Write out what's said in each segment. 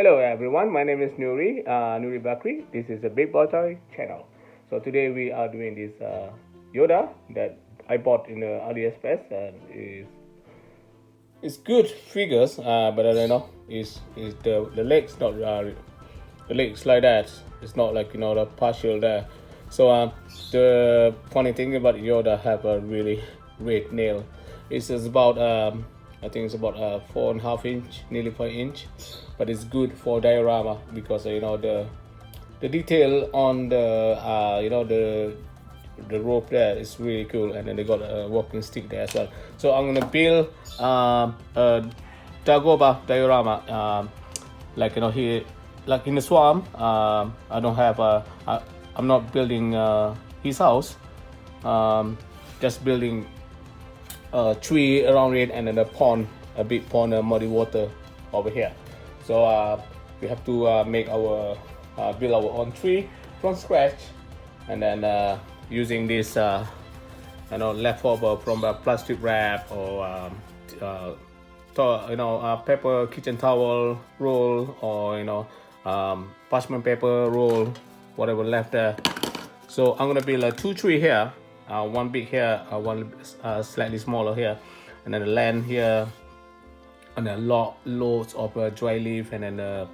Hello everyone, my name is Nuri Bakri. This is the Big Boy channel. So today we are doing this Yoda that I bought in the AliExpress and it's good figures, but I don't know is the legs not the legs like that. It's not like the partial there. So the funny thing about Yoda have a really great nail. It's about I think it's about 4.5 inch, nearly 5 inch, but it's good for diorama because the detail on the the rope there is really cool, and then they got a walking stick there as well. So I'm gonna build a Dagobah diorama, like here, like in the swamp. I don't have I'm not building his house. Just building a tree around it, and then a pond, a big pond, muddy water over here. So we have to make our build our own tree from scratch, and then using this leftover from a plastic wrap or paper kitchen towel roll, or parchment paper roll, whatever left there. So I'm gonna build a 2 tree here, one big here, one slightly smaller here, and then the land here, and then loads of dry leaf, and then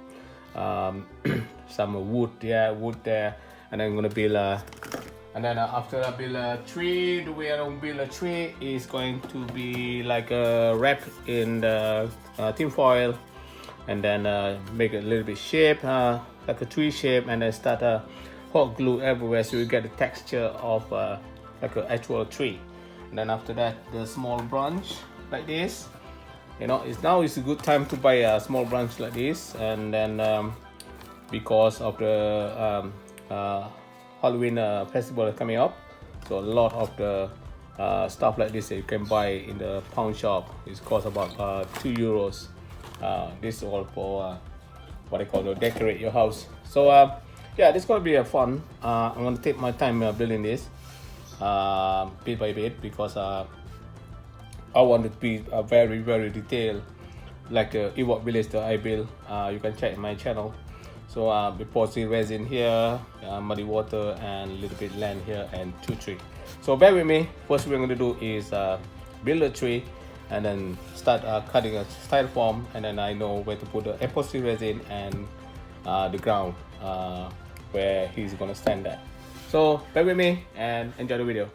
some wood there, and then I'm gonna build and then after I build a tree, the way I don't build a tree is going to be like wrapped in the tin foil, and then make a little bit shape, like a tree shape, and then start hot glue everywhere so you get the texture of like an actual tree. And then after that, the small branch like this, it's a good time to buy a small branch like this. And then because of the Halloween festival coming up, so a lot of the stuff like this that you can buy in the pawn shop, it costs about €2. This is all for what I call to decorate your house. So yeah, this is gonna be a fun. I'm gonna take my time building this bit by bit, because I want it to be very very detailed, like the Ewok village that I built. You can check my channel. So epoxy resin here, muddy water, and a little bit land here, and 2 tree. So bear with me. First we're going to do is build a tree, and then start cutting a styrofoam, and then I know where to put the epoxy resin and the ground where he's going to stand at. So bear with me and enjoy the video.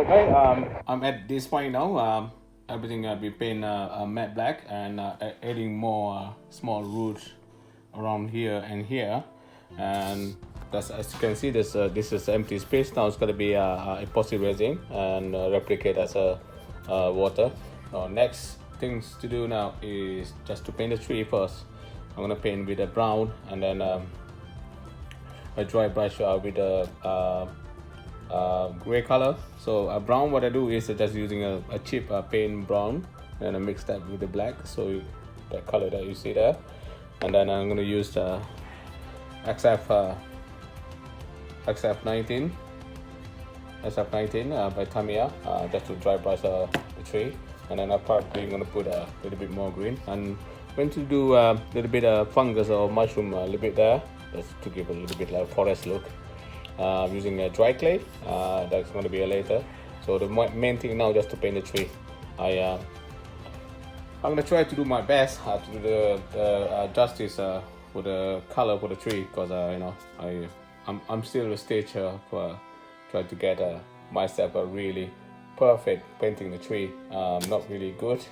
Okay, I'm at this point now. Everything be paint matte black and adding more small roots around here and here, and that's, as you can see, this is empty space. Now it's going to be epoxy resin and replicate as a water. Next things to do now is just to paint the tree first. I'm going to paint with a brown and then a dry brush with a gray color. So brown, what I do is just using a cheap paint brown, and I mix that with the black, so the color that you see there. And then I'm going to use the XF19 by Tamiya, just to dry brush the tree. And then I'm probably going to put a little bit more green, and going to do a little bit of fungus or mushroom a little bit there, just to give a little bit like forest look. Using a dry clay, that's going to be a later. So the main thing now just to paint the tree. I'm going to try to do my best to do the justice for the color for the tree, because you know, I'm still a stage for trying to get myself a really perfect painting the tree. Not really good,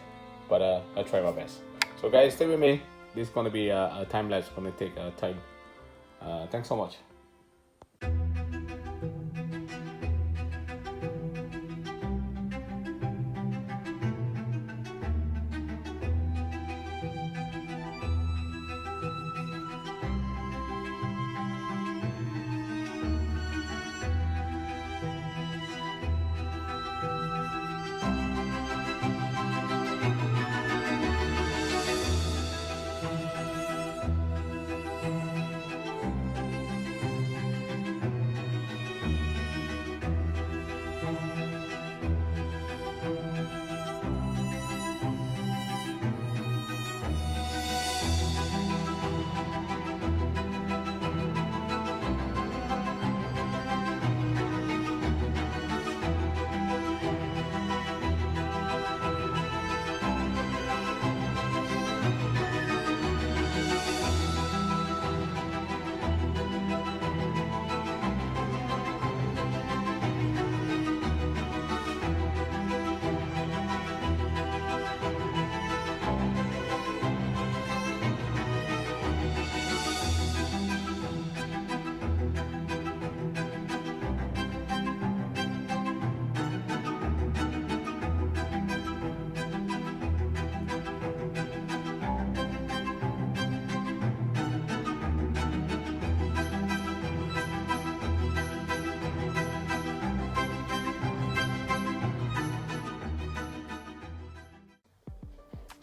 but I try my best. So guys, stay with me. This is going to be a time lapse. Going to take time. Thanks so much.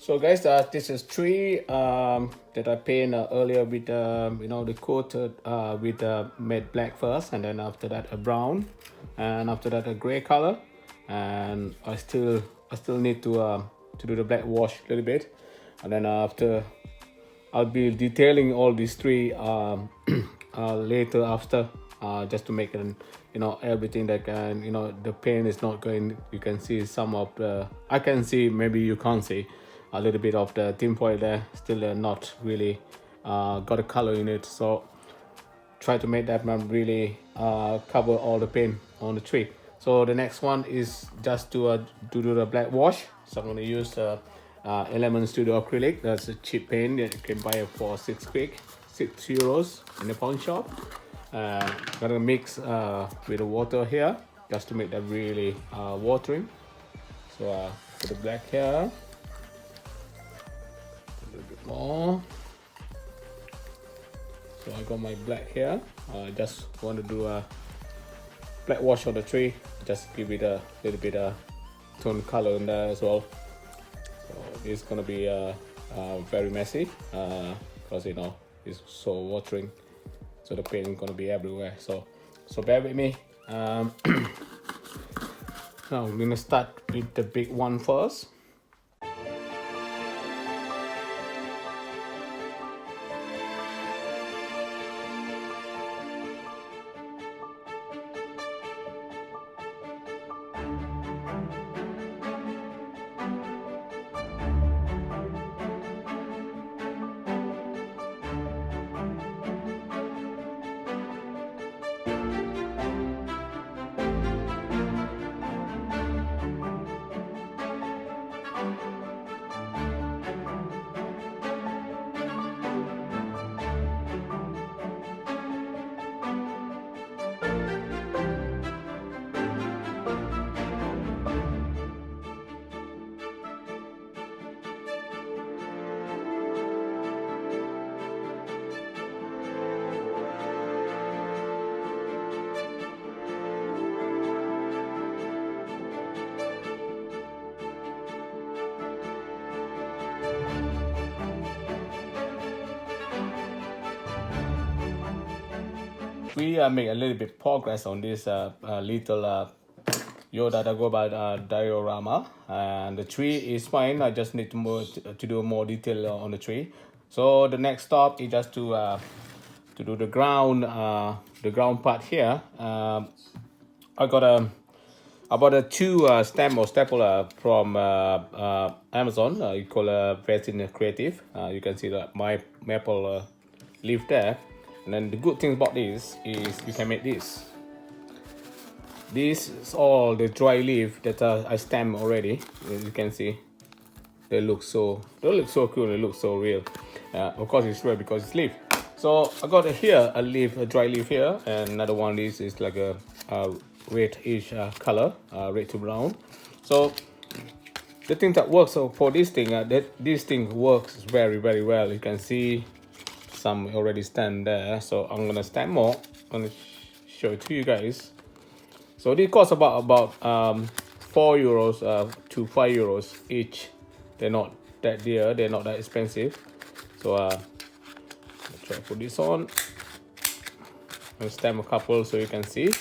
So guys, this is tree that I paint earlier with you know, the coated with matte black first, and then after that a brown, and after that a gray color, and I still need to do the black wash a little bit, and then after I'll be detailing all these three later after, just to make it, you know, everything that can, you know, the paint is not going, you can see some of the, I can see, maybe you can't see, a little bit of the tinfoil there, still not really got a color in it. So try to make that one really cover all the paint on the tree. So the next one is just to do the black wash. So I'm going to use Element Studio acrylic. That's a cheap paint that you can buy it for €6 in the pawn shop. Gonna mix with the water here, just to make that really watering. So put the black here, a little bit more. So I got my black here. I just want to do a black wash on the tree, just give it a little bit of tone color in there as well. So it's gonna be very messy because, you know, it's so watering, so the paint is gonna be everywhere. So bear with me. Now we're gonna start with the big one first. we make a little bit progress on this little Yoda Dagobah diorama, and the tree is fine. I just need to do more detail on the tree. So the next stop is just to do the ground part here. I bought a two stem or stapler from Amazon. You call Resin Creative. You can see that my maple leaf there. And then the good thing about this is you can make this. This is all the dry leaf that I stamped already. As you can see, they look so cool. They look so real. Of course, it's real because it's leaf. So I got here a dry leaf here, and another one is like a red-ish color, red to brown. So the thing that works for this thing, this thing works very well. You can see some already stand there. So I'm gonna stand more. I'm gonna show it to you guys. So this costs about €4 to €5 each. They're not that dear. They're not that expensive. So I'll try to put this on. I'll stamp a couple so you can see.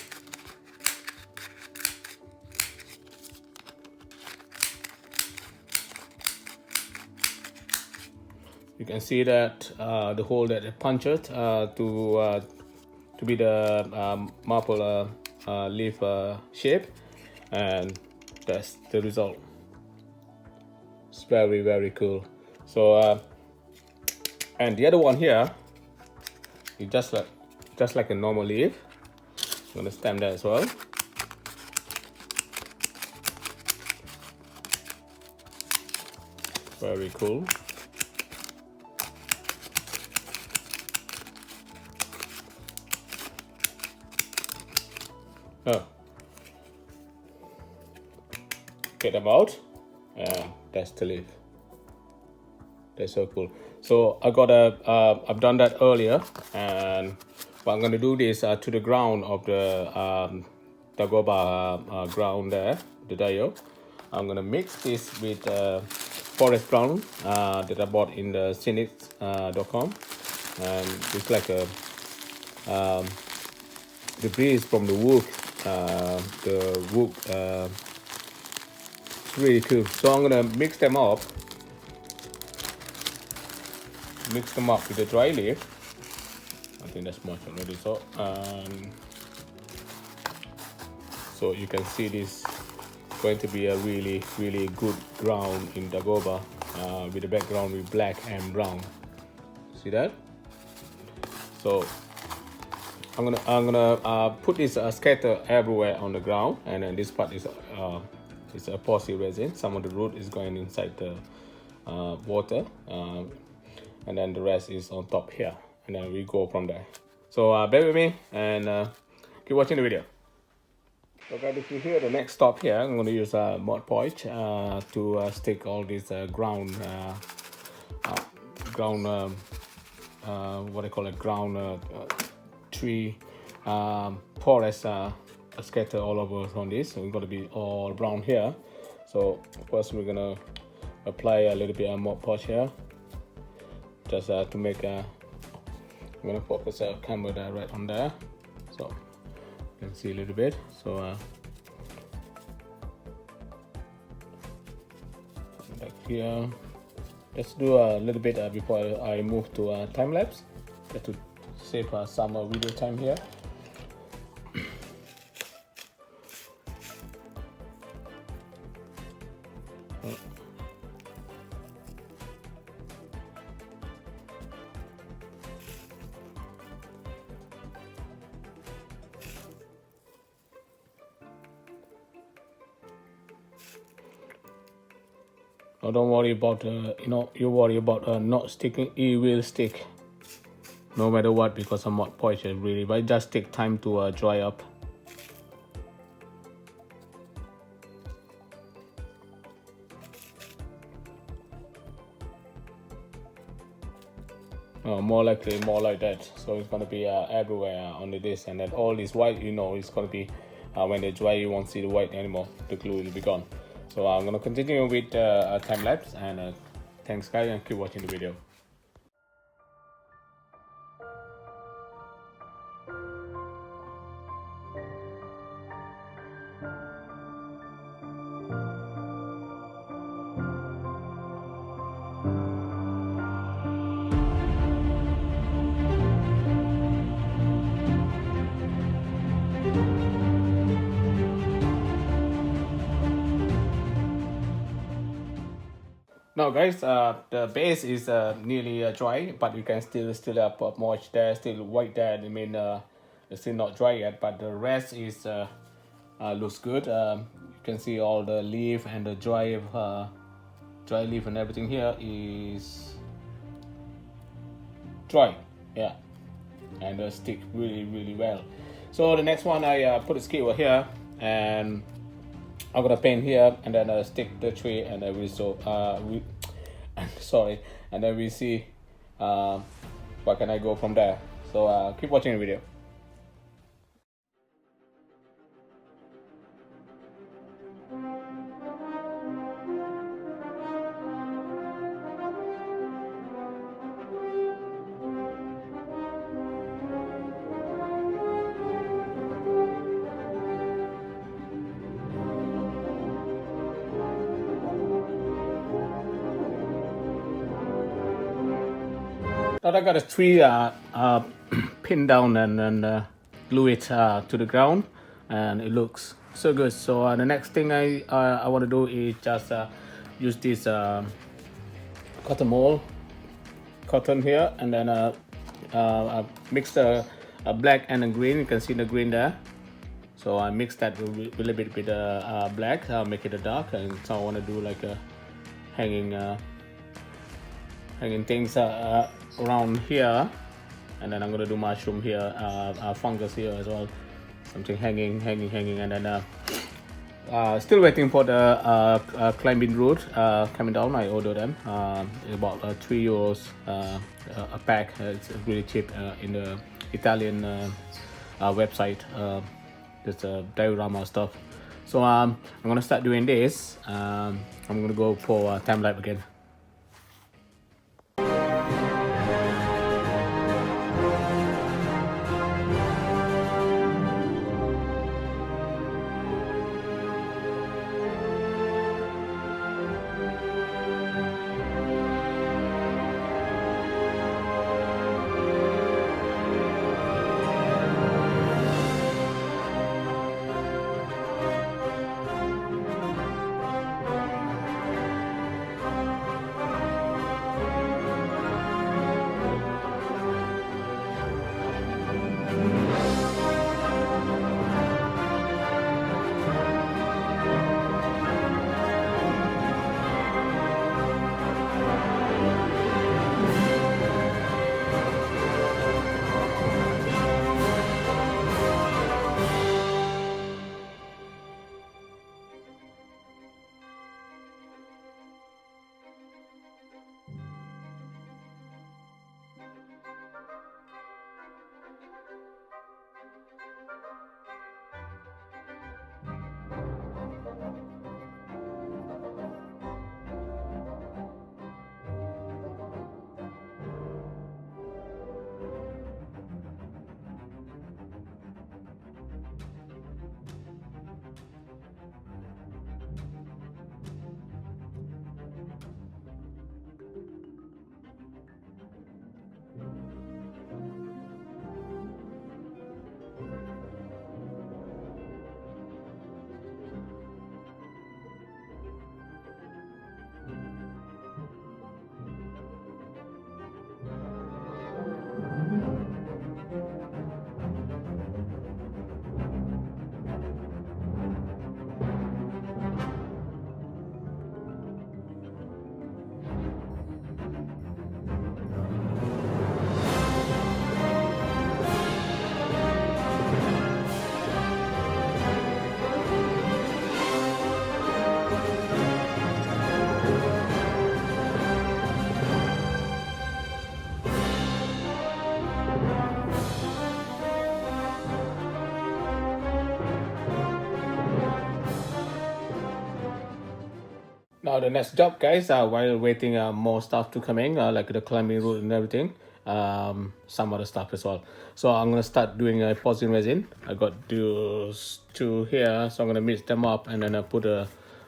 You can see that the hole that I punctured to be the maple leaf shape, and that's the result. It's very cool. So and the other one here is just like a normal leaf. I'm gonna stamp that as well. Very cool. Get them out, and that's the leaf. That's so cool. So I got I've done that earlier, and but I'm gonna do this to the ground of the Dagobah ground there, the dio. I'm gonna mix this with forest brown that I bought in the Cynics.com, and it's like a the breeze from the wood. It's really cool. So I'm gonna mix them up with the dry leaf. I think that's much already. So you can see this going to be a really good ground in Dagobah with the background with black and brown. See that? So I'm gonna put this scatter everywhere on the ground, and then this part is it's a epoxy resin. Some of the root is going inside the water, and then the rest is on top here, and then we go from there. So bear with me and keep watching the video. So guys, if you hear the next stop here, I'm going to use a Mod Podge to stick all this ground what I call it, ground tree forest scatter all over on this. So we're going to be all brown here. So first we're going to apply a little bit of Mod Podge here, just to make I'm going to focus our camera there, right on there, so you can see a little bit. So back here, let's do a little bit before I move to time lapse, just to save some video time here. Now don't worry about you worry about not sticking. It will stick no matter what, because of Mod Podge really, but it just take time to dry up. More likely more like that. So it's going to be everywhere on this, and then all this white, it's going to be when they dry, you won't see the white anymore. The glue will be gone. So I'm going to continue with time lapse, and thanks guys, and keep watching the video. Now guys, the base is nearly dry, but you can still put moist there, still white there. I mean, it's still not dry yet, but the rest is looks good. You can see all the leaf and the dry leaf and everything here is dry. Yeah, and stick really well. So the next one, I put a skewer here, and I'm gonna paint here, and then stick the tree, and then sorry, and then we see what can I go from there. So keep watching the video. Now I got a tree pinned down and glue it to the ground, and it looks so good. So the next thing I want to do is just use this cotton here, and then mix the black and the green. You can see the green there. So I mix that a little bit with black, make it a dark, and so I want to do like a hanging things around here, and then I'm gonna do mushroom here, fungus here as well, something hanging, and then still waiting for the climbing route coming down. I ordered them, about €3 a pack. It's really cheap in the Italian website. There's diorama stuff. So I'm gonna start doing this. I'm gonna go for time lapse again. Now the next job, guys, while waiting more stuff to come in, like the climbing route and everything, some other stuff as well. So I'm gonna start doing a posin resin. I got those two here, so I'm gonna mix them up, and then I put a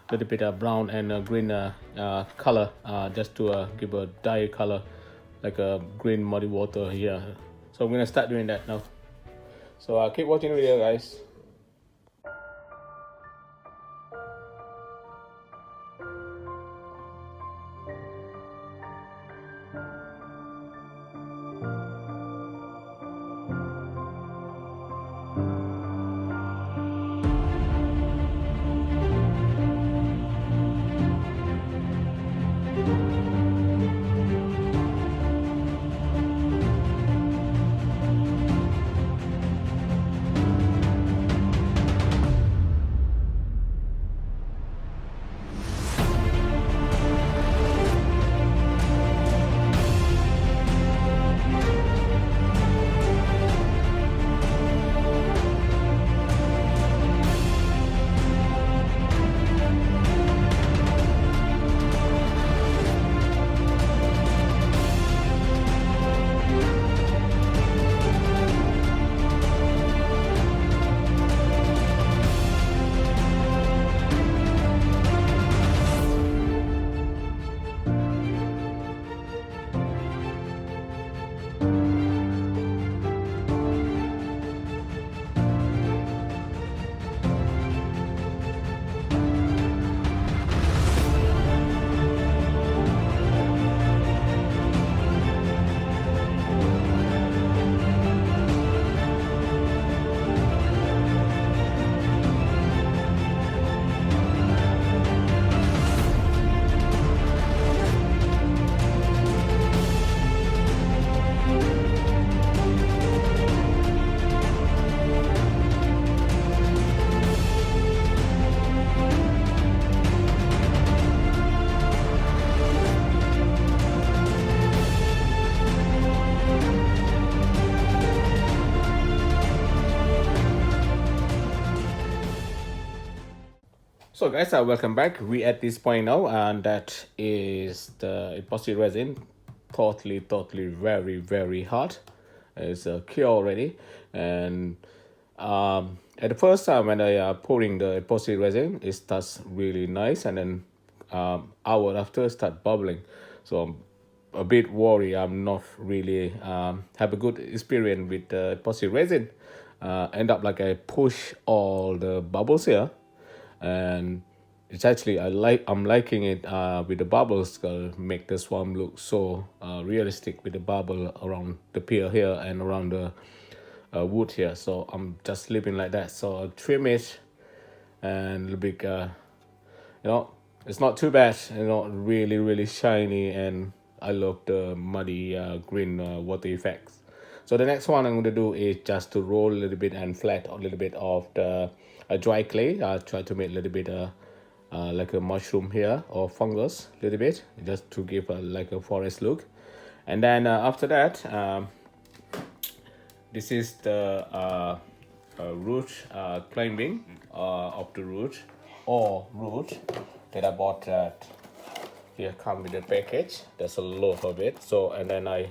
little bit of brown and green color, just to give a dye color, like a green muddy water here. So I'm gonna start doing that now. So keep watching the video, guys. So guys, welcome back. We at this point now, and that is the epoxy resin. Totally very hot. It's cure already. And at the first time when I pouring the epoxy resin, it starts really nice, and then hour after start bubbling. So I'm a bit worried. I'm not really have a good experience with the epoxy resin. End up like I push all the bubbles here, and it's actually I'm liking it with the bubbles, make the swarm look so realistic with the bubble around the pier here and around the wood here. So I'm just leaving like that. So I'll trim it and a little bit it's not too bad, not really shiny, and I love the muddy green water effects. So the next one I'm going to do is just to roll a little bit and flat a little bit of the dry clay. I'll try to make a little bit like a mushroom here or fungus a little bit, just to give like a forest look. And then after that, this is the root climbing of the root or root that I bought. That here come with the package. There's a lot of it. So, and then I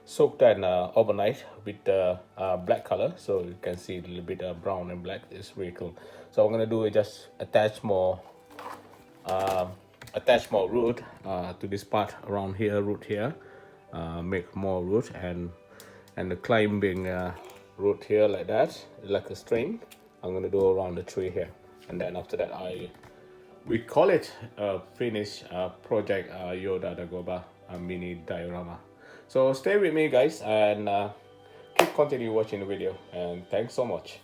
soak that overnight with the black color, so you can see a little bit brown and black. It's really cool. So I'm gonna do is just attach more root to this part around here, root here, make more root, and the climbing root here like that, like a string. I'm gonna do around the tree here, and then after that we call it a finished project Yoda Dagobah mini diorama. So stay with me guys, and continue watching the video, and thanks so much.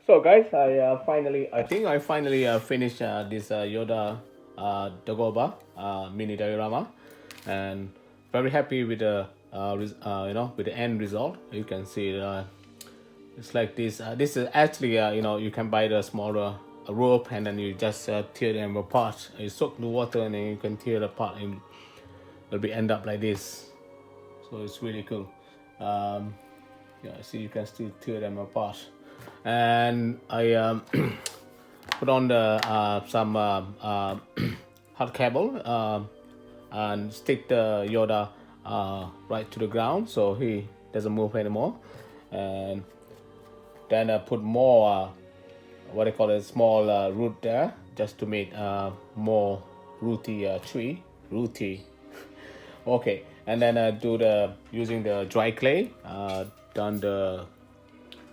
So guys, I think I finally finished this Yoda Dagobah mini diorama, and very happy with the with the end result. You can see it's like this. This is actually you can buy the smaller rope, and then you just tear them apart. You soak the water and then you can tear it apart, and it'll be end up like this. So it's really cool. Yeah, see, you can still tear them apart. And I put on the some hot cable and stick the Yoda right to the ground so he doesn't move anymore. And then I put more what I call a small root there just to make more rooty tree. Rooty. Okay, and then I do the using the dry clay done the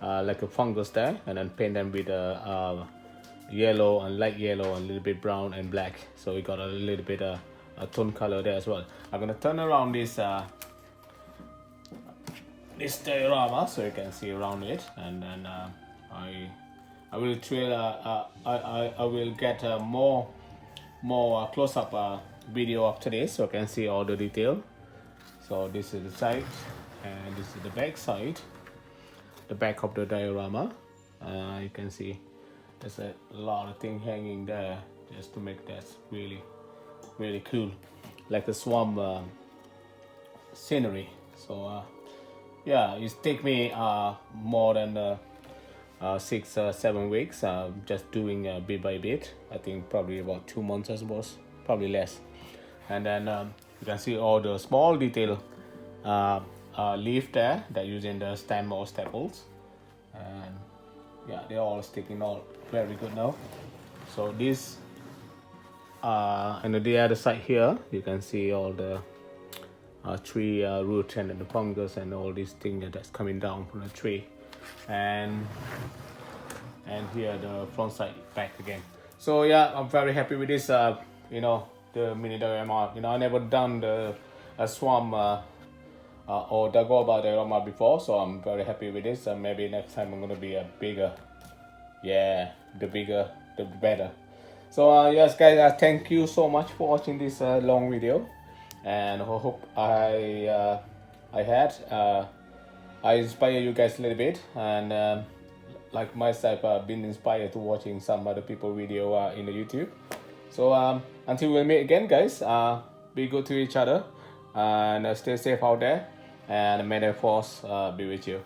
like a fungus there, and then paint them with yellow and light yellow and a little bit brown and black, so we got a little bit a tone color there as well. I'm gonna turn around this this diorama so you can see around it, and then I will trail I will get more close-up video after this so you can see all the detail. So this is the side and this is the back side, the back of the diorama. You can see there's a lot of things hanging there just to make that really cool, like the swamp scenery. So yeah, it take me more than 6-7 weeks just doing bit by bit. I think probably about 2 months, I suppose, probably less. And then you can see all the small detail leaf there that using the stem or staples, and yeah, they're all sticking out very good now. So this and the other side here you can see all the tree root and the fungus and all these things that's coming down from the tree, and here the front side back again. So yeah, I'm very happy with this the mini diorama. I never done the swamp or Dagobah diorama before, so I'm very happy with this. And maybe next time I'm gonna be a bigger. Yeah, the bigger the better. So yes guys, thank you so much for watching this long video, and I hope I inspire you guys a little bit, and like myself, I've been inspired to watching some other people video in the YouTube. So until we meet again guys, be good to each other and stay safe out there, and may the force be with you.